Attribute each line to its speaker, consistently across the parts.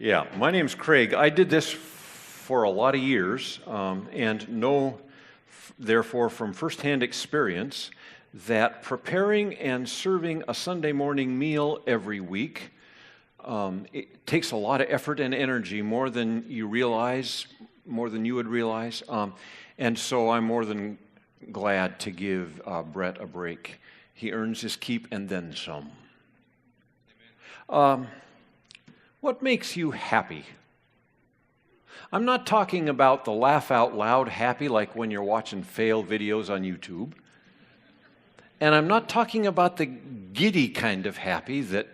Speaker 1: Yeah, my name's Craig. I did this for a lot of years and know, therefore, from firsthand experience that preparing and serving a Sunday morning meal every week, it takes a lot of effort and energy, more than you realize, more than you would realize. And so I'm more than glad to give Brett a break. He earns his keep and then some. What makes you happy? I'm not talking about the laugh out loud happy like when you're watching fail videos on YouTube. And I'm not talking about the giddy kind of happy that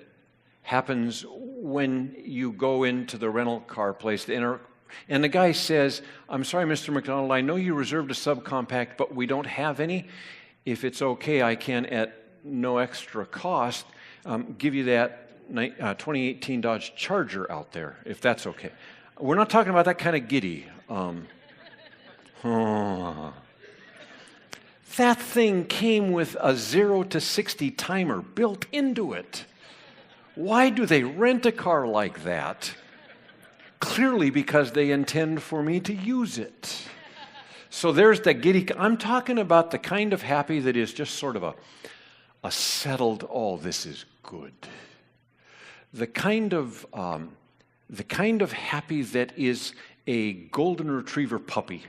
Speaker 1: happens when you go into the rental car place and the guy says, "I'm sorry, Mr. McDonald, I know you reserved a subcompact, but we don't have any. If it's okay, I can, at no extra cost, give you that 2018 Dodge Charger out there, if that's okay." We're not talking about that kind of giddy. That thing came with a 0 to 60 timer built into it. Why do they rent a car like that? Clearly because they intend for me to use it. So there's the giddy. I'm talking about the kind of happy that is just sort of a settled, oh, this is good. The kind of happy that is a golden retriever puppy,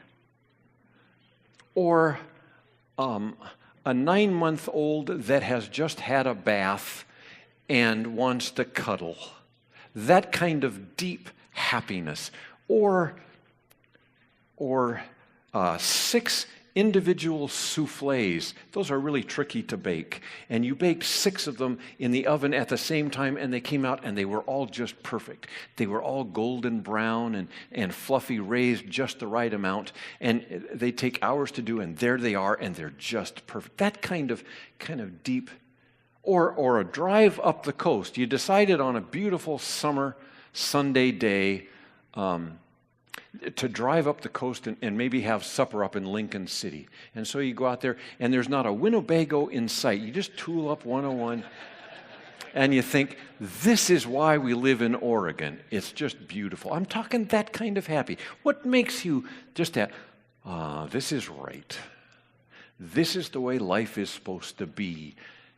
Speaker 1: or a 9-month-old that has just had a bath and wants to cuddle. That kind of deep happiness, or 6 individual soufflés. Those are really tricky to bake. And you baked 6 of them in the oven at the same time, and they came out and they were all just perfect. They were all golden brown and fluffy, raised just the right amount. And they take hours to do, and there they are, and they're just perfect. That kind of deep, or a drive up the coast. You decided on a beautiful summer Sunday day to drive up the coast and maybe have supper up in Lincoln City. And so you go out there, and there's not a Winnebago in sight. You just tool up 101, and you think, this is why we live in Oregon. It's just beautiful. I'm talking that kind of happy. What makes you just that, this is right. This is the way life is supposed to be.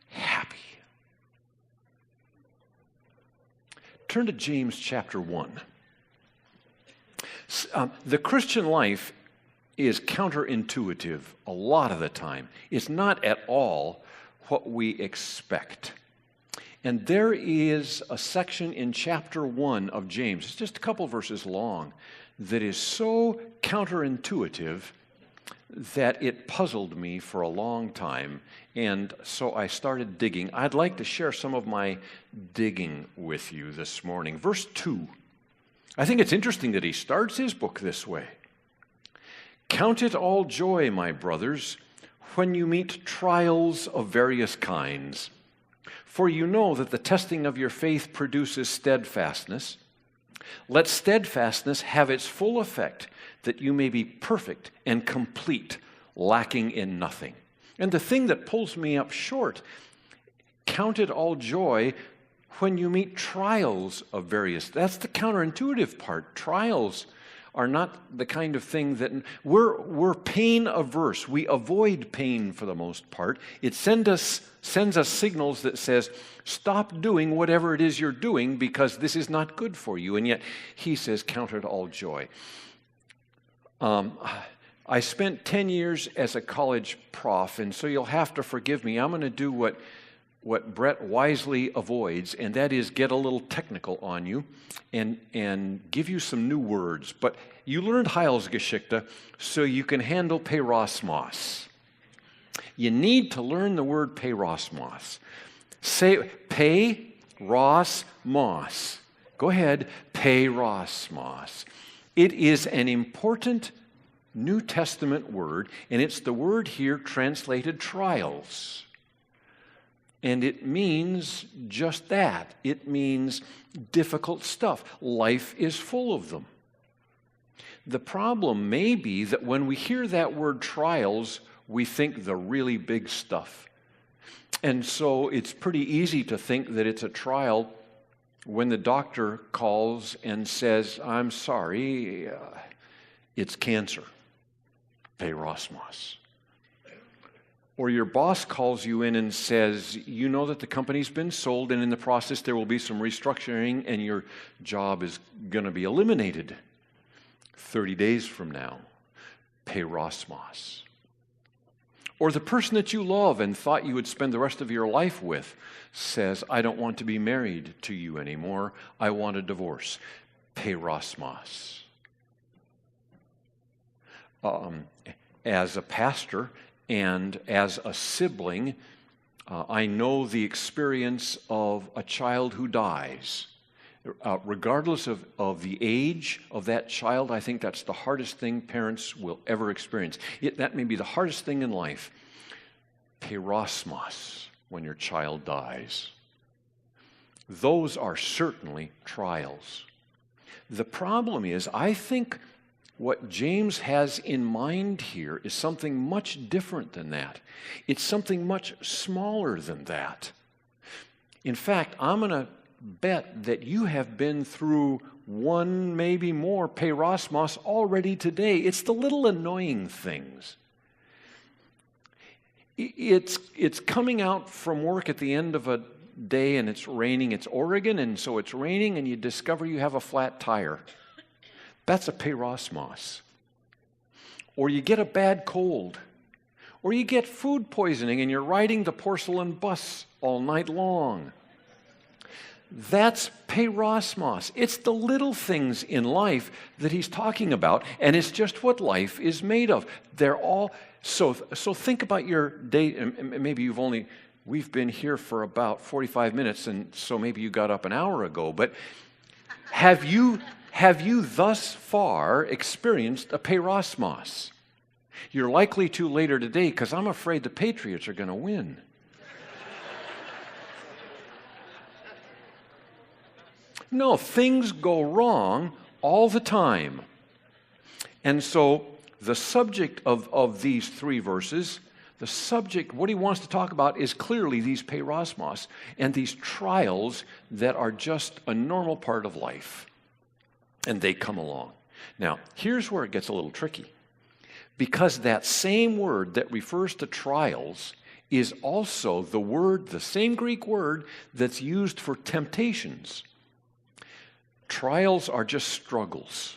Speaker 1: Happy. Turn to James chapter 1. The Christian life is counterintuitive a lot of the time. It's not at all what we expect. And there is a section in chapter 1 of James, it's just a couple verses long, that is so counterintuitive that it puzzled me for a long time. And so I started digging. I'd like to share some of my digging with you this morning. Verse 2. I think it's interesting that he starts his book this way. "Count it all joy, my brothers, when you meet trials of various kinds. For you know that the testing of your faith produces steadfastness. Let steadfastness have its full effect, that you may be perfect and complete, lacking in nothing." And the thing that pulls me up short, count it all joy when you meet trials of various, that's the counterintuitive part. Trials are not the kind of thing that, we're pain averse. We avoid pain for the most part. It sends us signals that says, stop doing whatever it is you're doing because this is not good for you. And yet he says, count it all joy. I spent 10 years as a college prof, and so you'll have to forgive me. I'm going to do what Brett wisely avoids, and that is get a little technical on you and give you some new words. But you learned Heilsgeschichte, so you can handle Peirasmos. You need to learn the word Peirasmos. Say Peirasmos. Go ahead, Peirasmos. It is an important New Testament word, and it's the word here translated trials. And it means just that. It means difficult stuff. Life is full of them. The problem may be that when we hear that word trials, we think the really big stuff. And so it's pretty easy to think that it's a trial when the doctor calls and says, I'm sorry, it's cancer, Peirasmos. Or your boss calls you in and says, you know that the company's been sold and in the process there will be some restructuring and your job is going to be eliminated 30 days from now, Peirasmos. Or the person that you love and thought you would spend the rest of your life with says, I don't want to be married to you anymore. I want a divorce. Peirasmos. As a pastor and as a sibling, I know the experience of a child who dies. Regardless of the age of that child, I think that's the hardest thing parents will ever experience. That may be the hardest thing in life. Peirasmos, when your child dies. Those are certainly trials. The problem is, I think what James has in mind here is something much different than that. It's something much smaller than that. In fact, I'm going to bet that you have been through one, maybe more, Peirasmos already today. It's the little annoying things. It's coming out from work at the end of a day and it's raining. It's Oregon, and so it's raining and you discover you have a flat tire. That's a Peirasmos. Or you get a bad cold. Or you get food poisoning and you're riding the porcelain bus all night long. That's Peirasmos. It's the little things in life that he's talking about, and it's just what life is made of. They're all, so think about your day, and maybe we've been here for about 45 minutes, and so maybe you got up an hour ago, but have you thus far experienced a Peirasmos? You're likely to later today, because I'm afraid the Patriots are going to win. No, things go wrong all the time. And so the subject of these three verses, the subject, what he wants to talk about is clearly these Peirasmos and these trials that are just a normal part of life. And they come along. Now, here's where it gets a little tricky. Because that same word that refers to trials is also the same Greek word that's used for temptations. Trials are just struggles.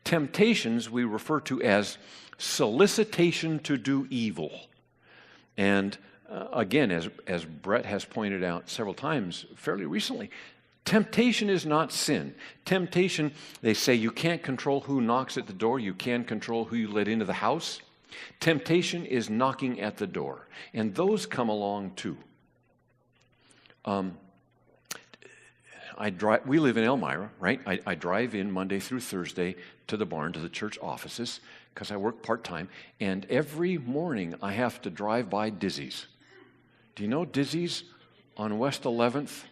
Speaker 1: Temptations we refer to as solicitation to do evil. And again, as Brett has pointed out several times fairly recently, temptation is not sin. Temptation, they say you can't control who knocks at the door. You can control who you let into the house. Temptation is knocking at the door. And those come along too. We live in Elmira, right? I drive in Monday through Thursday to the barn, to the church offices, because I work part-time, and every morning I have to drive by Dizzy's. Do you know Dizzy's on West 11th?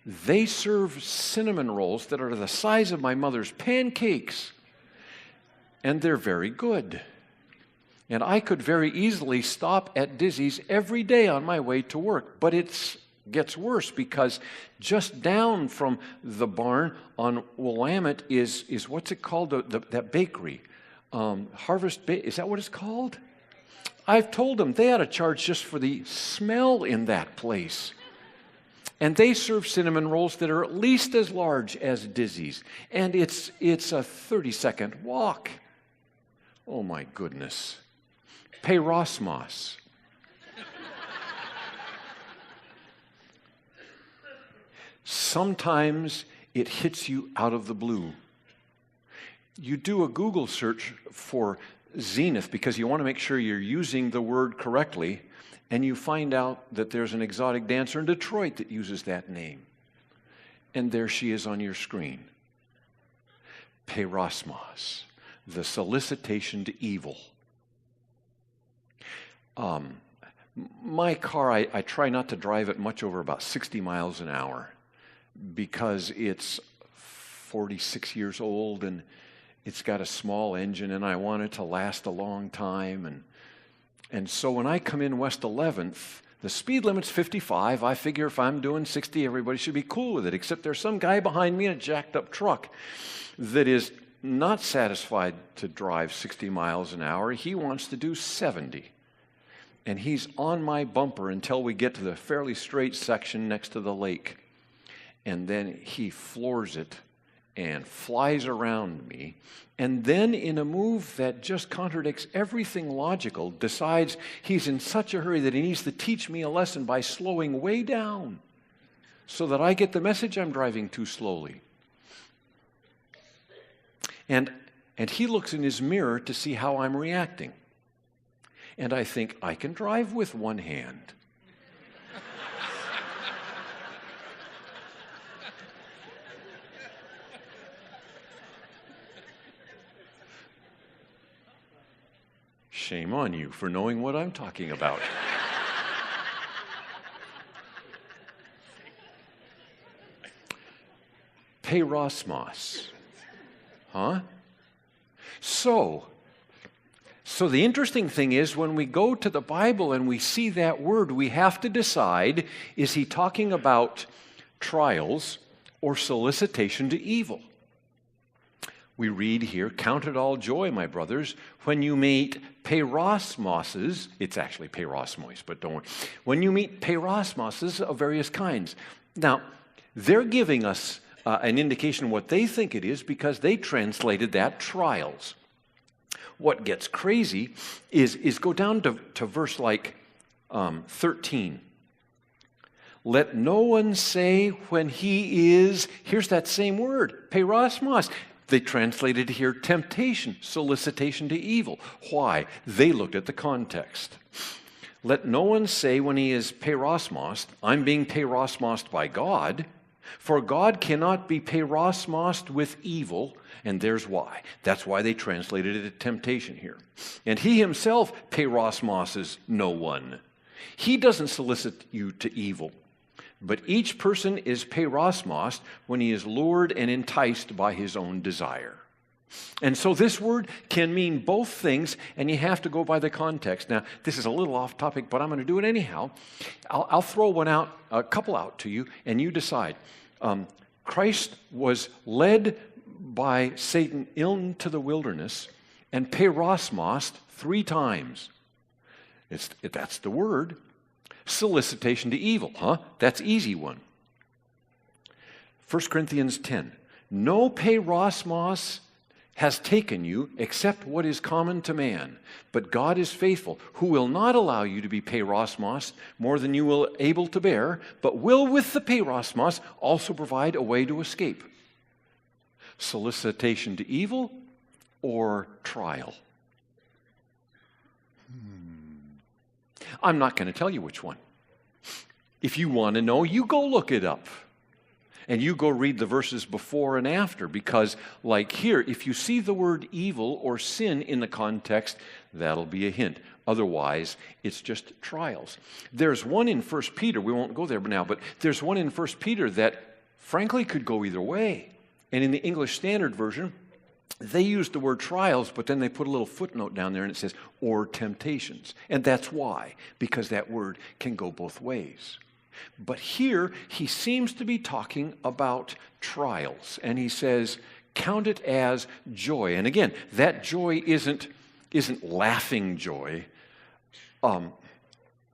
Speaker 1: They serve cinnamon rolls that are the size of my mother's pancakes, and they're very good. And I could very easily stop at Dizzy's every day on my way to work, but it gets worse because just down from the barn on Willamette is what's it called? That bakery. Harvest is that what it's called? I've told them they ought to charge just for the smell in that place. And they serve cinnamon rolls that are at least as large as Dizzy's. And it's a 30-second walk. Oh my goodness. Peirasmos. Sometimes it hits you out of the blue. You do a Google search for zenith because you want to make sure you're using the word correctly, and you find out that there's an exotic dancer in Detroit that uses that name. And there she is on your screen. Peirasmos, the solicitation to evil. My car, I try not to drive it much over about 60 miles an hour because it's 46 years old and it's got a small engine and I want it to last a long time. And so when I come in West 11th, The speed limit's 55. I figure if I'm doing 60, everybody should be cool with it, except there's some guy behind me in a jacked up truck that is not satisfied to drive 60 miles an hour. He wants to do 70. And he's on my bumper until we get to the fairly straight section next to the lake. And then he floors it and flies around me. And then, in a move that just contradicts everything logical, decides he's in such a hurry that he needs to teach me a lesson by slowing way down so that I get the message I'm driving too slowly. And he looks in his mirror to see how I'm reacting. And I think, I can drive with one hand. Shame on you for knowing what I'm talking about. Peirasmos. Huh? So the interesting thing is when we go to the Bible and we see that word, we have to decide, is he talking about trials or solicitation to evil? We read here, count it all joy, my brothers, when you meet peirasmoses. It's actually peirasmos, but don't worry. When you meet peirasmoses of various kinds. Now, they're giving us an indication of what they think it is because they translated that trials. What gets crazy is go down to verse like 13. Let no one say when he is, here's that same word, peirasmos. They translated here temptation, solicitation to evil. Why? They looked at the context. Let no one say when he is peirasmos, I'm being peirasmos by God, for God cannot be peirasmos with evil, and there's why. That's why they translated it as temptation here. And he himself peirasmoses no one. He doesn't solicit you to evil. But each person is peirasmos when he is lured and enticed by his own desire. And so this word can mean both things, and you have to go by the context. Now, this is a little off topic, but I'm going to do it anyhow. I'll throw a couple out to you, and you decide. Christ was led by Satan into the wilderness and peirasmos 3 times. That's the word. Solicitation to evil, huh? That's easy one. 1 Corinthians 10. No peirasmos has taken you except what is common to man. But God is faithful, who will not allow you to be peirasmos more than you will able to bear, but will with the peirasmos also provide a way to escape. Solicitation to evil or trial? I'm not going to tell you which one. If you want to know, you go look it up. And you go read the verses before and after, because like here, if you see the word evil or sin in the context, that'll be a hint. Otherwise, it's just trials. There's one in 1 Peter, we won't go there now, but there's one in 1 Peter that frankly could go either way. And in the English Standard Version, they use the word trials, but then they put a little footnote down there and it says, or temptations. And that's why, because that word can go both ways. But here, he seems to be talking about trials. And he says, count it as joy. And again, that joy isn't laughing joy.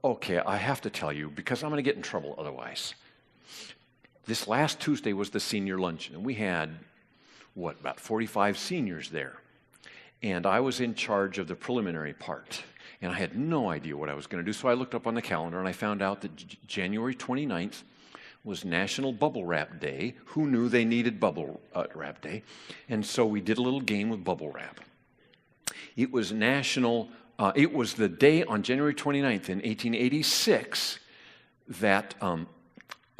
Speaker 1: Okay, I have to tell you, because I'm going to get in trouble otherwise. This last Tuesday was the senior luncheon, and we had about 45 seniors there. And I was in charge of the preliminary part. And I had no idea what I was going to do. So I looked up on the calendar and I found out that January 29th was National Bubble Wrap Day. Who knew they needed Bubble Wrap Day? And so we did a little game with bubble wrap. It was it was the day on January 29th in 1886 that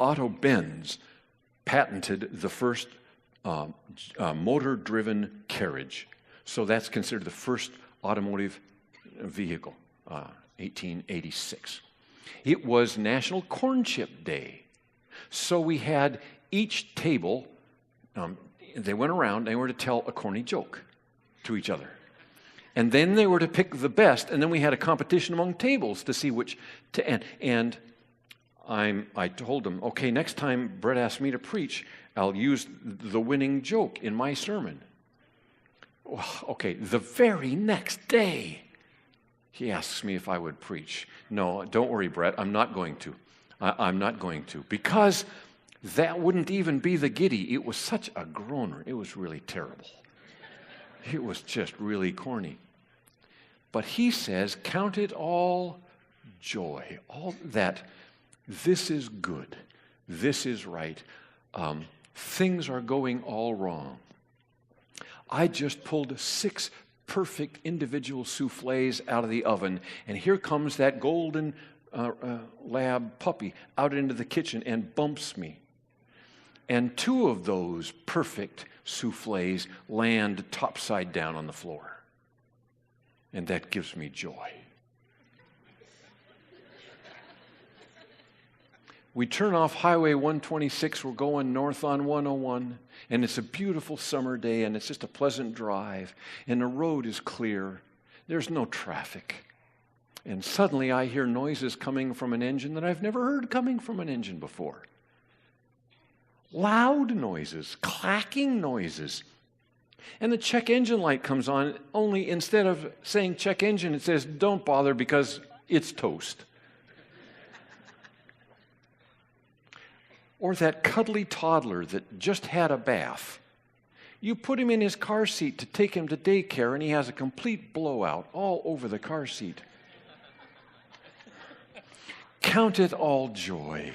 Speaker 1: Otto Benz patented the first motor-driven carriage. So that's considered the first automotive vehicle, 1886. It was National Corn Chip Day. So we had each table, they went around, they were to tell a corny joke to each other. And then they were to pick the best, and then we had a competition among tables to see which to end. And I told them, okay, next time Brett asks me to preach, I'll use the winning joke in my sermon. Okay, the very next day, he asks me if I would preach. No, don't worry, Brett, I'm not going to. I'm not going to, because that wouldn't even be the giddy. It was such a groaner. It was really terrible. It was just really corny. But he says, count it all joy, all that this is good, this is right, things are going all wrong. I just pulled 6 perfect individual soufflés out of the oven, and here comes that golden lab puppy out into the kitchen and bumps me. And 2 of those perfect soufflés land topside down on the floor. And that gives me joy. We turn off Highway 126, we're going north on 101, and it's a beautiful summer day, and it's just a pleasant drive, and the road is clear. There's no traffic. And suddenly I hear noises coming from an engine that I've never heard coming from an engine before. Loud noises, clacking noises. And the check engine light comes on, only instead of saying check engine, it says don't bother because it's toast. Or that cuddly toddler that just had a bath. You put him in his car seat to take him to daycare, and he has a complete blowout all over the car seat. Count it all joy.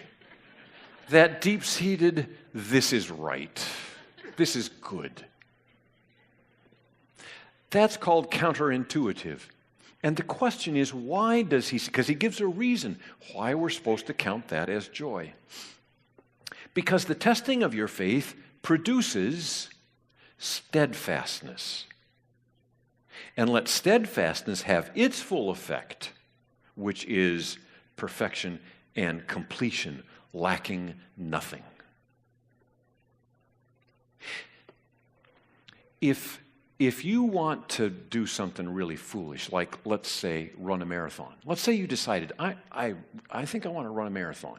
Speaker 1: That deep-seated, this is right. This is good. That's called counterintuitive. And the question is, why does he, because he gives a reason why we're supposed to count that as joy. Because the testing of your faith produces steadfastness. And let steadfastness have its full effect, which is perfection and completion, lacking nothing. If you want to do something really foolish, like let's say run a marathon. Let's say you decided, I think I want to run a marathon.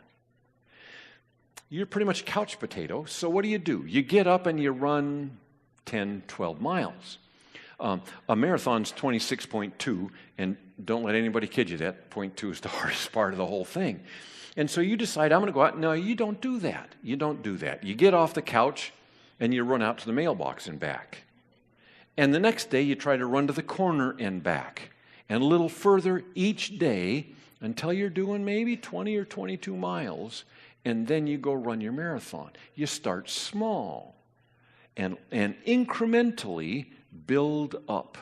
Speaker 1: You're pretty much a couch potato, so what do? You get up and you run 10, 12 miles. A marathon's 26.2, and don't let anybody kid you, that 0.2 is the hardest part of the whole thing. And so you decide, I'm going to go out. No, you don't do that. You don't do that. You get off the couch and you run out to the mailbox and back. And the next day you try to run to the corner and back. And a little further each day until you're doing maybe 20 or 22 miles, and then you go run your marathon. You start small and incrementally build up.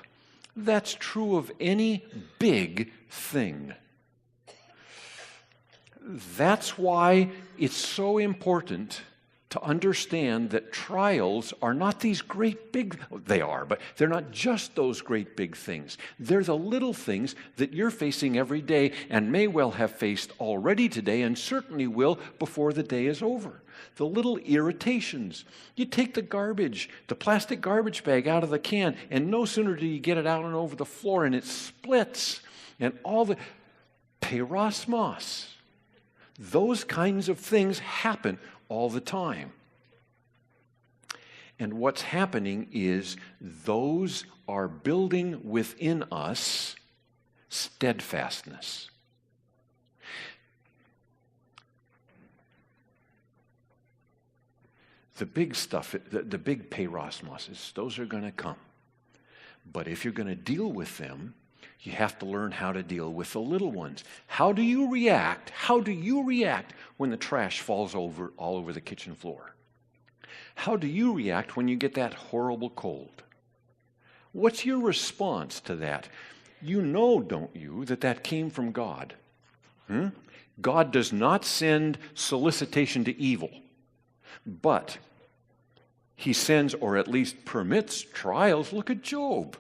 Speaker 1: That's true of any big thing. That's why it's so important to understand that trials are not these great big, they are, but they're not just those great big things. They're the little things that you're facing every day and may well have faced already today and certainly will before the day is over. The little irritations. You take the plastic garbage bag out of the can, and no sooner do you get it out and over the floor and it splits. And all the Peirasmos. Those kinds of things happen all the time. And what's happening is those are building within us steadfastness. The big stuff, the big Peirasmos, those are going to come. But if you're going to deal with them, you have to learn how to deal with the little ones. How do you react? How do you react when the trash falls all over the kitchen floor? How do you react when you get that horrible cold? What's your response to that? You know, don't you, that came from God? God does not send solicitation to evil, but he sends, or at least permits, trials. Look at Job.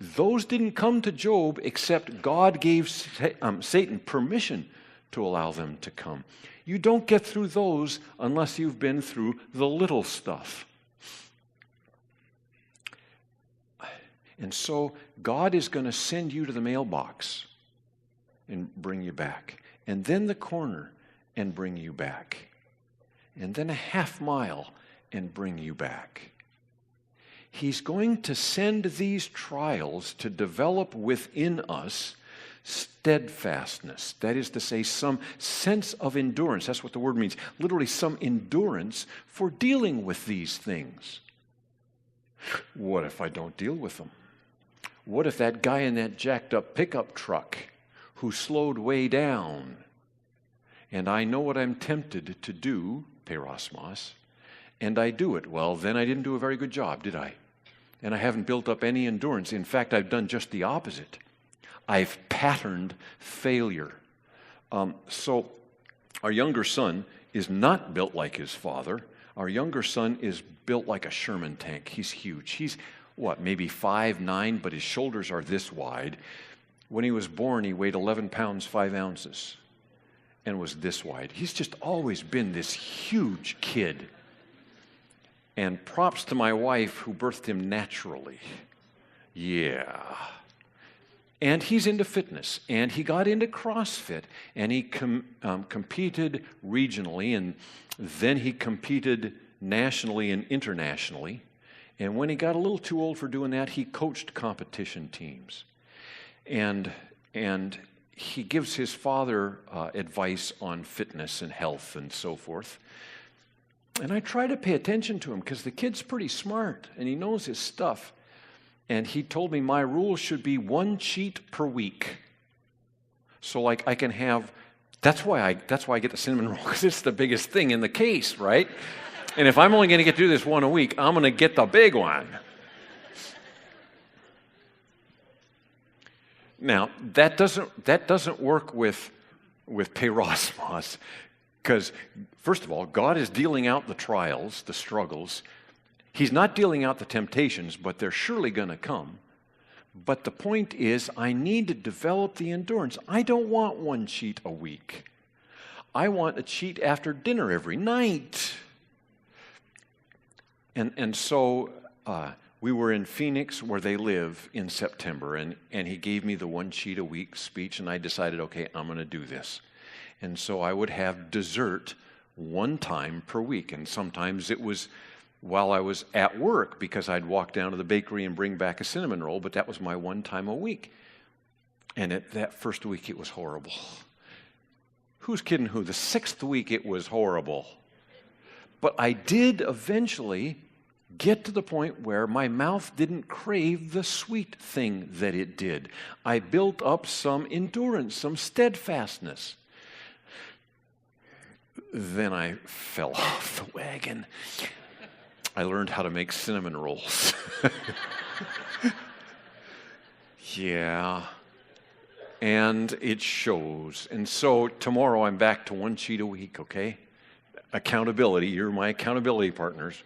Speaker 1: Those didn't come to Job except God gave Satan permission to allow them to come. You don't get through those unless you've been through the little stuff. And so God is going to send you to the mailbox and bring you back. And then the corner and bring you back. And then a half mile and bring you back. He's going to send these trials to develop within us steadfastness. That is to say, some sense of endurance. That's what the word means. Literally, some endurance for dealing with these things. What if I don't deal with them? What if that guy in that jacked up pickup truck who slowed way down, and I know what I'm tempted to do, Peirasmos, and I do it? Well, then I didn't do a very good job, did I? And I haven't built up any endurance. In fact, I've done just the opposite. I've patterned failure. So our younger son is not built like his father. Our younger son is built like a Sherman tank. He's huge. He's, maybe 5'9", but his shoulders are this wide. When he was born, he weighed 11 pounds, 5 ounces, and was this wide. He's just always been this huge kid. And props to my wife who birthed him naturally. Yeah. And he's into fitness, and he got into CrossFit, and he competed regionally, and then he competed nationally and internationally. And when he got a little too old for doing that, he coached competition teams. And he gives his father advice on fitness and health and so forth. And I try to pay attention to him because the kid's pretty smart, and he knows his stuff. And he told me my rule should be 1 cheat per week. So like I can have, that's why I get the cinnamon roll, because it's the biggest thing in the case, right? And if I'm only going to get to do this 1 a week, I'm going to get the big one. Now, that doesn't work with Peirasmos, because first of all, God is dealing out the trials, the struggles. He's not dealing out the temptations, but they're surely going to come. But the point is, I need to develop the endurance. I don't want 1 cheat a week. I want a cheat after dinner every night. And so we were in Phoenix, where they live, in September, and he gave me the 1 cheat a week speech, and I decided, okay, I'm going to do this. And so I would have dessert 1 time per week, and sometimes it was while I was at work, because I'd walk down to the bakery and bring back a cinnamon roll, but that was my 1 time a week. And that first week, it was horrible. Who's kidding who? The 6th week, it was horrible. But I did eventually get to the point where my mouth didn't crave the sweet thing that it did. I built up some endurance, some steadfastness. Then I fell off the wagon. I learned how to make cinnamon rolls. Yeah. And it shows. And so tomorrow I'm back to 1 cheat a week, okay? Accountability, you're my accountability partners.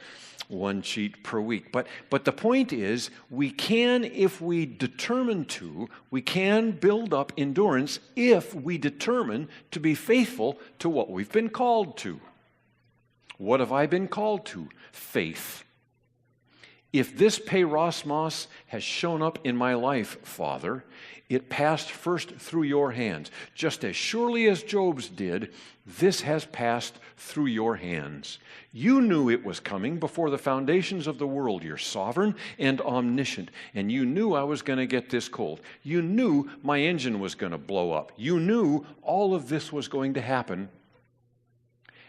Speaker 1: 1 cheat per week. But the point is, we can, if we determine to, we can build up endurance if we determine to be faithful to what we've been called to. What have I been called to? Faith. If this Peirasmos has shown up in my life, Father, it passed first through your hands. Just as surely as Job's did, this has passed through your hands. You knew it was coming before the foundations of the world. You're sovereign and omniscient, and you knew I was going to get this cold. You knew my engine was going to blow up. You knew all of this was going to happen.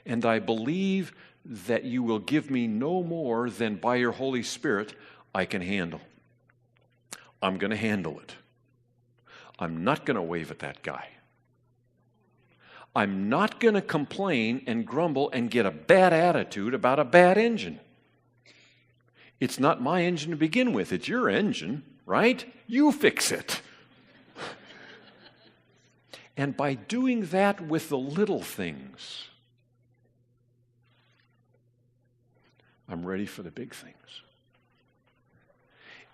Speaker 1: And I believe that you will give me no more than by your Holy Spirit I can handle. I'm going to handle it. I'm not going to wave at that guy. I'm not going to complain and grumble and get a bad attitude about a bad engine. It's not my engine to begin with. It's your engine, right? You fix it. And by doing that with the little things, I'm ready for the big things.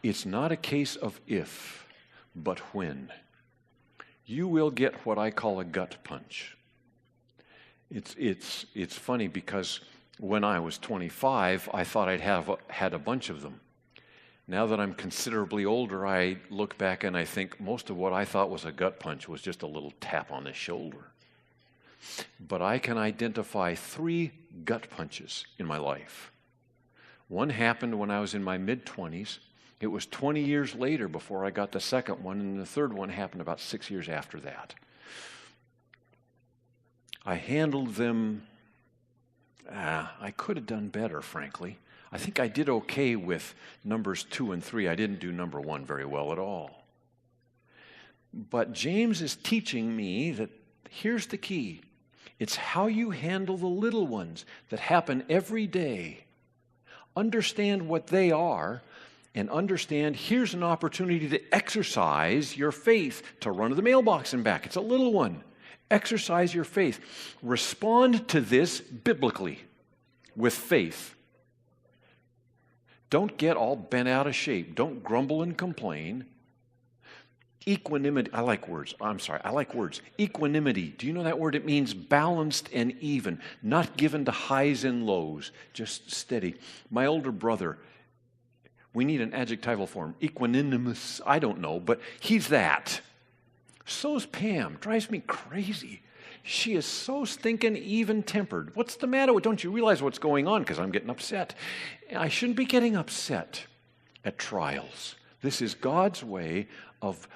Speaker 1: It's not a case of if, but when. You will get what I call a gut punch. It's funny because when I was 25, I thought I'd had a bunch of them. Now that I'm considerably older, I look back and I think most of what I thought was a gut punch was just a little tap on the shoulder. But I can identify 3 gut punches in my life. One happened when I was in my mid-20s. It was 20 years later before I got the second one, and the third one happened about 6 years after that. I handled them, I could have done better, frankly. I think I did okay with numbers 2 and 3. I didn't do number 1 very well at all. But James is teaching me that here's the key. It's how you handle the little ones that happen every day. Understand what they are, and understand here's an opportunity to exercise your faith, to run to the mailbox and back. It's a little one. Exercise your faith. Respond to this biblically with faith. Don't get all bent out of shape. Don't grumble and complain. Equanimity, I like words. Equanimity, do you know that word? It means balanced and even, not given to highs and lows, just steady. My older brother, we need an adjectival form. Equanimous, I don't know, but he's that. So's Pam, drives me crazy. She is so stinking even-tempered. What's the matter? Don't you realize what's going on? Because I'm getting upset. I shouldn't be getting upset at trials. This is God's way of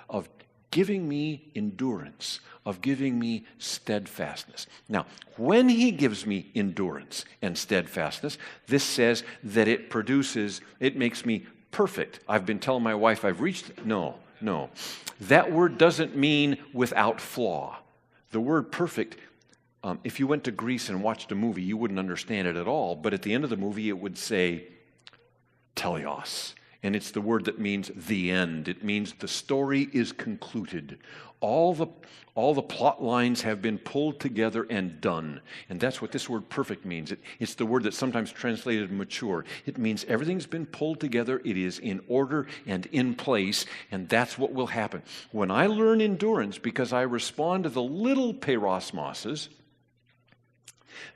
Speaker 1: giving me endurance, of giving me steadfastness. Now, when he gives me endurance and steadfastness, this says that it makes me perfect. I've been telling my wife I've reached, no. That word doesn't mean without flaw. The word perfect, if you went to Greece and watched a movie, you wouldn't understand it at all, but at the end of the movie it would say teleos. And it's the word that means the end. It means the story is concluded. All the plot lines have been pulled together and done. And that's what this word perfect means. It's the word that's sometimes translated mature. It means everything's been pulled together. It is in order and in place. And that's what will happen. When I learn endurance because I respond to the little peirasmoses,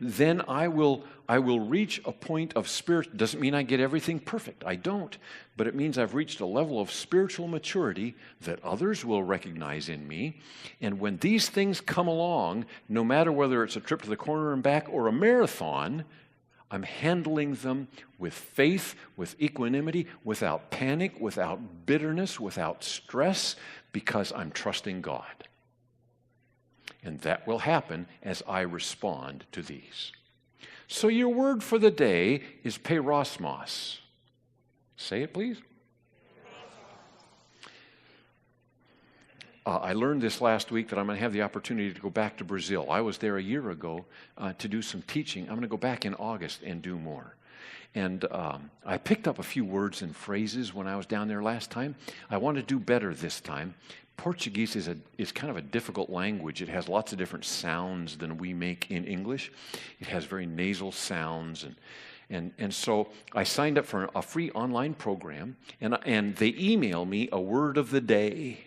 Speaker 1: then I will reach a point of spirit. Doesn't mean I get everything perfect. I don't. But it means I've reached a level of spiritual maturity that others will recognize in me. And when these things come along, no matter whether it's a trip to the corner and back or a marathon, I'm handling them with faith, with equanimity, without panic, without bitterness, without stress, because I'm trusting God. And that will happen as I respond to these. So your word for the day is peirasmos. Say it, please. I learned this last week that I'm going to have the opportunity to go back to Brazil. I was there a year ago to do some teaching. I'm going to go back in August and do more. And I picked up a few words and phrases when I was down there last time. I want to do better this time. Portuguese is kind of a difficult language. It has lots of different sounds than we make in English. It has very nasal sounds, and so I signed up for a free online program, and they email me a word of the day.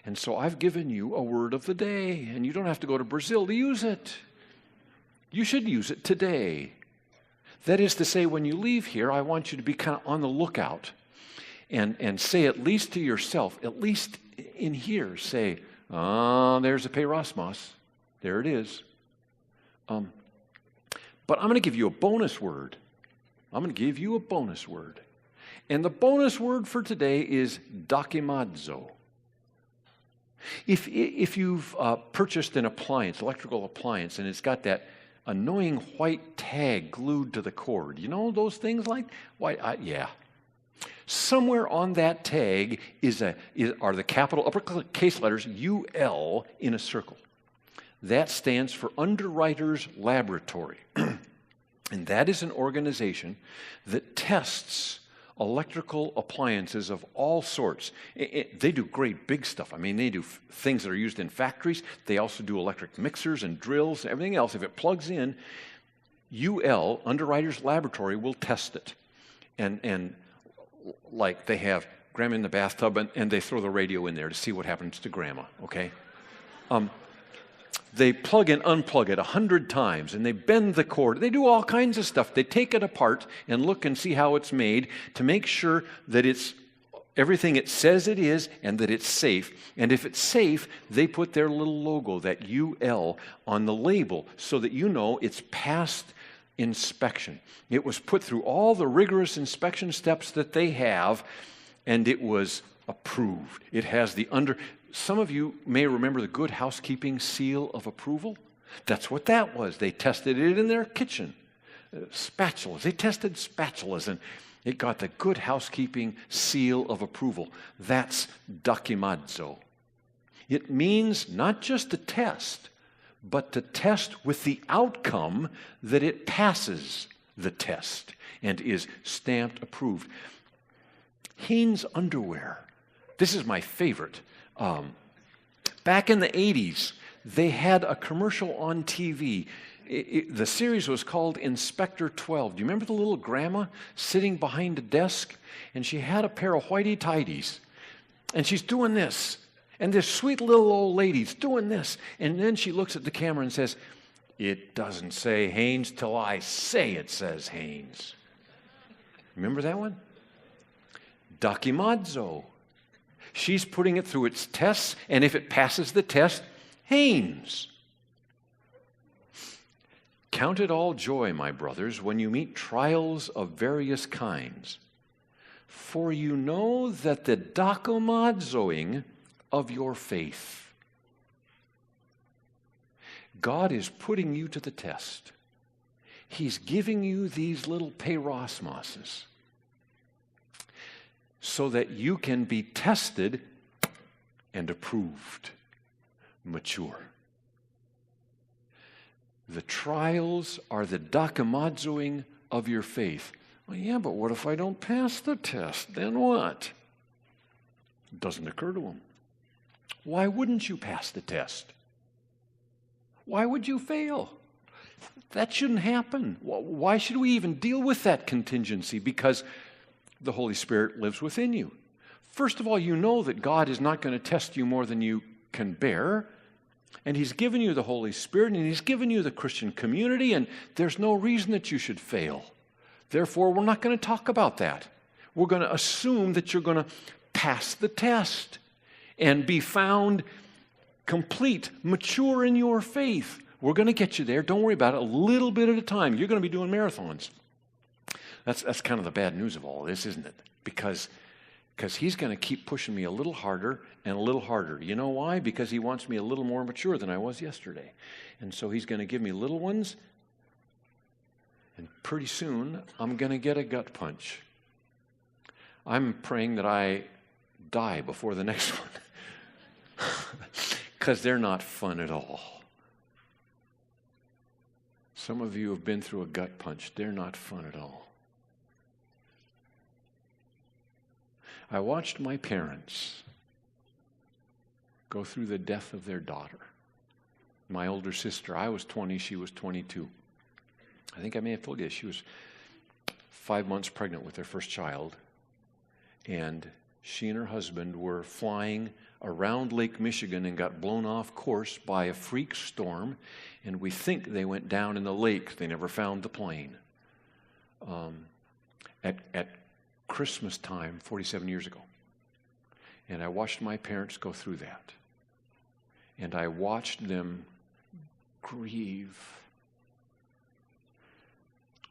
Speaker 1: And so I've given you a word of the day, and you don't have to go to Brazil to use it. You should use it today. That is to say, when you leave here, I want you to be kind of on the lookout and say at least to yourself, at least in here, say, there's a peirasmos. There it is. But I'm going to give you a bonus word. I'm going to give you a bonus word. And the bonus word for today is dokimazo. If you've purchased an appliance, electrical appliance, and it's got that annoying white tag glued to the cord, you know those things like? Yeah. Somewhere on that tag are the capital uppercase letters UL in a circle. That stands for Underwriters Laboratory. And that is an organization that tests electrical appliances of all sorts. They do great big stuff. I mean, they do things that are used in factories. They also do electric mixers and drills and everything else. If it plugs in, UL, Underwriters Laboratory, will test it. And like they have grandma in the bathtub and they throw the radio in there to see what happens to grandma, okay? They plug and unplug it 100 times, and they bend the cord. They do all kinds of stuff. They take it apart and look and see how it's made to make sure that it's everything it says it is and that it's safe. And if it's safe, they put their little logo, that UL, on the label so that you know it's passed inspection. It was put through all the rigorous inspection steps that they have, and it was approved. It has some of you may remember the Good Housekeeping seal of approval. That's what that was. They tested it in their kitchen. Spatulas. They tested spatulas, and it got the Good Housekeeping seal of approval. That's dokimazo. It means not just to test, but to test with the outcome that it passes the test and is stamped approved. Hanes underwear. This is my favorite. Back in the 80s, they had a commercial on TV. The series was called Inspector 12. Do you remember the little grandma sitting behind a desk? And she had a pair of whitey-tighties. And she's doing this. And this sweet little old lady's doing this. And then she looks at the camera and says, "It doesn't say Hanes till I say it says Hanes." Remember that one? Dokimazo. She's putting it through its tests, and if it passes the test, Hanes. Count it all joy, my brothers, when you meet trials of various kinds, for you know that the dokimazoing of your faith. God is putting you to the test. He's giving you these little peirasmoses so that you can be tested and approved, mature. The trials are the dokimazoing of your faith. Well, yeah, but what if I don't pass the test? Then what? It doesn't occur to them. Why wouldn't you pass the test? Why would you fail? That shouldn't happen. Why should we even deal with that contingency? Because the Holy Spirit lives within you. First of all, you know that God is not going to test you more than you can bear. And He's given you the Holy Spirit, and He's given you the Christian community, and there's no reason that you should fail. Therefore, we're not going to talk about that. We're going to assume that you're going to pass the test and be found complete, mature in your faith. We're going to get you there. Don't worry about it. A little bit at a time. You're going to be doing marathons. That's kind of the bad news of all this, isn't it? Because He's going to keep pushing me a little harder and a little harder. You know why? Because He wants me a little more mature than I was yesterday. And so He's going to give me little ones, and pretty soon I'm going to get a gut punch. I'm praying that I die before the next one because they're not fun at all. Some of you have been through a gut punch. They're not fun at all. I watched my parents go through the death of their daughter. My older sister, I was 20, she was 22. I think I may have told you, she was 5 months pregnant with their first child. And she and her husband were flying around Lake Michigan and got blown off course by a freak storm. And we think they went down in the lake. They never found the plane. At Christmas time, 47 years ago. And I watched my parents go through that. And I watched them grieve.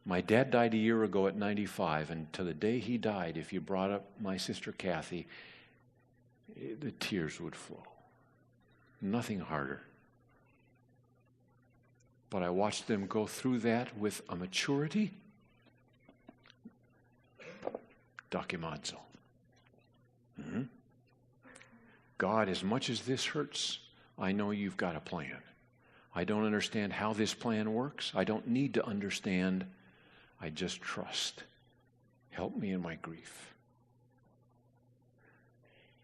Speaker 1: My dad died a year ago at 95, and to the day he died, if you brought up my sister Kathy, the tears would flow. Nothing harder. But I watched them go through that with a maturity. Dokimazo. God, as much as this hurts, I know you've got a plan. I don't understand how this plan works. I don't need to understand. I just trust. Help me in my grief.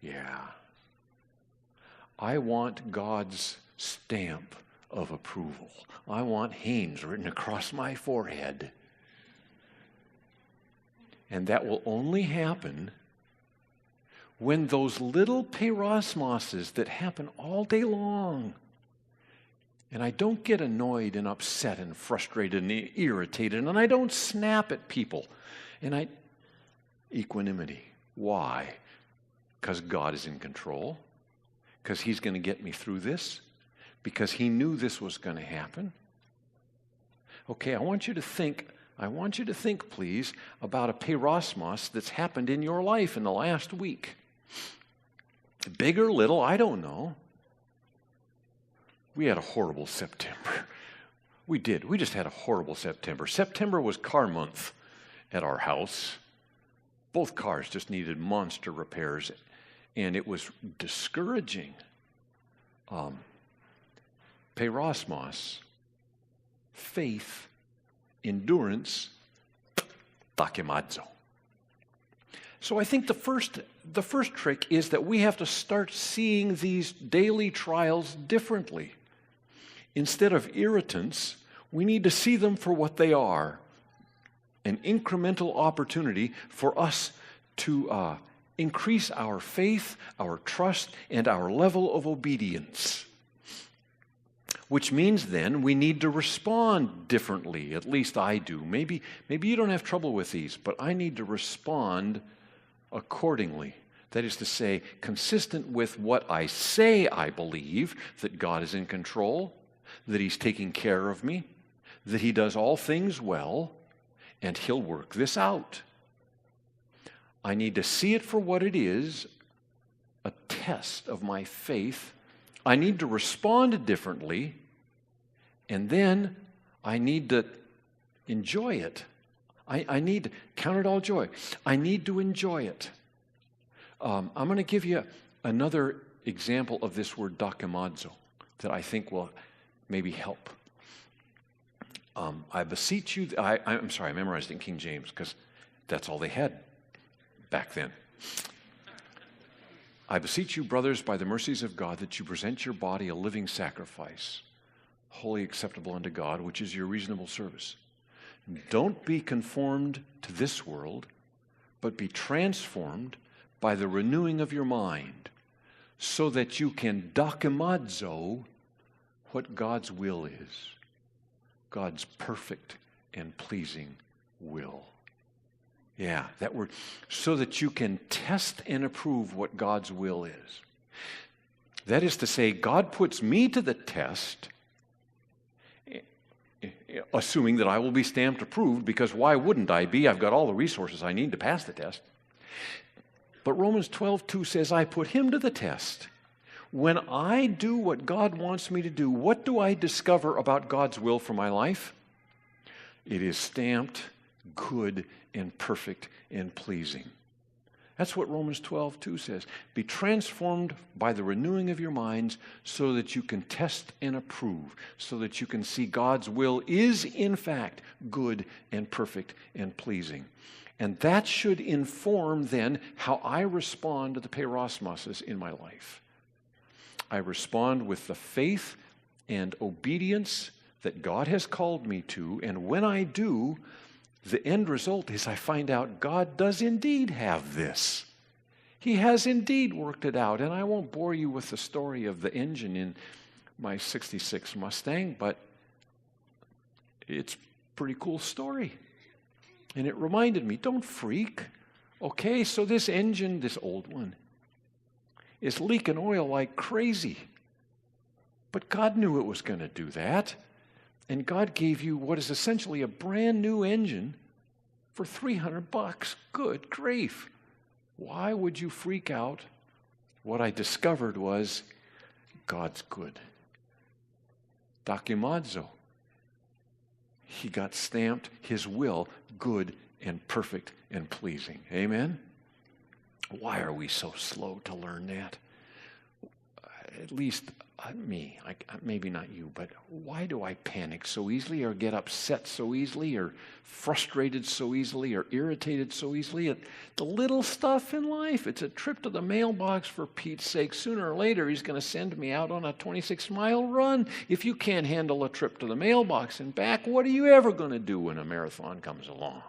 Speaker 1: Yeah. I want God's stamp of approval. I want Hanes written across my forehead. And that will only happen when those little peirasmoses that happen all day long, And I don't get annoyed and upset and frustrated and irritated, and I don't snap at people. And equanimity. Why? Because God is in control. Because He's going to get me through this. Because He knew this was going to happen. Okay, I want you to think, please, about a Peirasmos that's happened in your life in the last week. Big or little, I don't know. We had a horrible September. We did. We just had a horrible September. September was car month at our house. Both cars just needed monster repairs, and it was discouraging. Peirasmos, faith, endurance, dokimazo. So I think the first trick is that we have to start seeing these daily trials differently. Instead of irritants, we need to see them for what they are. An incremental opportunity for us to increase our faith, our trust, and our level of obedience. Which means then we need to respond differently. At least I do. Maybe you don't have trouble with these, but I need to respond accordingly. That is to say, consistent with what I say I believe, that God is in control, that He's taking care of me, that He does all things well, and He'll work this out. I need to see it for what it is, a test of my faith. I need to respond differently, and then I need to enjoy it. I need to count it all joy. I need to enjoy it. I'm going to give you another example of this word dokimazo that I think will maybe help. I beseech you, I'm sorry, I memorized it in King James because that's all they had back then. I beseech you, brothers, by the mercies of God, that you present your body a living sacrifice, wholly acceptable unto God, which is your reasonable service. Don't be conformed to this world, but be transformed by the renewing of your mind, so that you can dokimazo what God's will is, God's perfect and pleasing will. Yeah, that word. So that you can test and approve what God's will is. That is to say, God puts me to the test, assuming that I will be stamped approved, because why wouldn't I be? I've got all the resources I need to pass the test. But Romans 12:2 says, I put Him to the test. When I do what God wants me to do, what do I discover about God's will for my life? It is stamped good and perfect and pleasing. That's what Romans 12:2 says. Be transformed by the renewing of your minds so that you can test and approve, so that you can see God's will is in fact good and perfect and pleasing. And that should inform then how I respond to the Peirasmos in my life. I respond with the faith and obedience that God has called me to, and when I do, the end result is I find out God does indeed have this. He has indeed worked it out. And I won't bore you with the story of the engine in my 66 Mustang, but it's a pretty cool story. And it reminded me, don't freak. Okay, so this engine, this old one, is leaking oil like crazy. But God knew it was going to do that. And God gave you what is essentially a brand new engine for $300. Good grief. Why would you freak out? What I discovered was God's good. Dokimazo. He got stamped, His will, good and perfect and pleasing. Amen? Why are we so slow to learn that? At least me, maybe not you, but why do I panic so easily or get upset so easily or frustrated so easily or irritated so easily at the little stuff in life? It's a trip to the mailbox, for Pete's sake. Sooner or later, He's going to send me out on a 26-mile run. If you can't handle a trip to the mailbox and back, what are you ever going to do when a marathon comes along?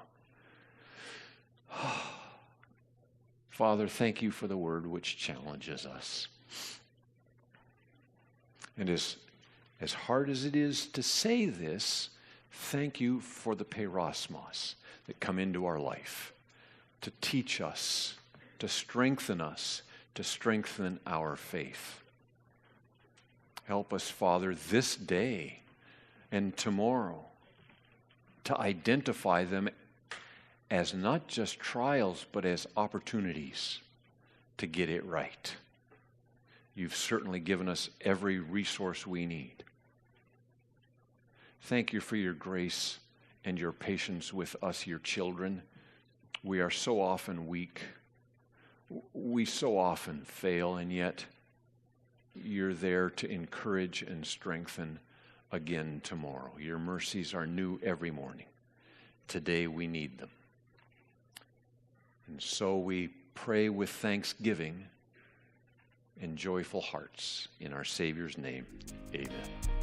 Speaker 1: Father, thank You for the word which challenges us. And as As hard as it is to say this, thank you for the Peirasmos that come into our life to teach us, to strengthen us, to strengthen our faith. Help us, Father, this day and tomorrow to identify them as not just trials, but as opportunities to get it right. You've certainly given us every resource we need. Thank you for your grace and your patience with us, your children. We are so often weak. We so often fail, and yet you're there to encourage and strengthen again tomorrow. Your mercies are new every morning. Today we need them. And so we pray with thanksgiving and joyful hearts in our Savior's name. Amen.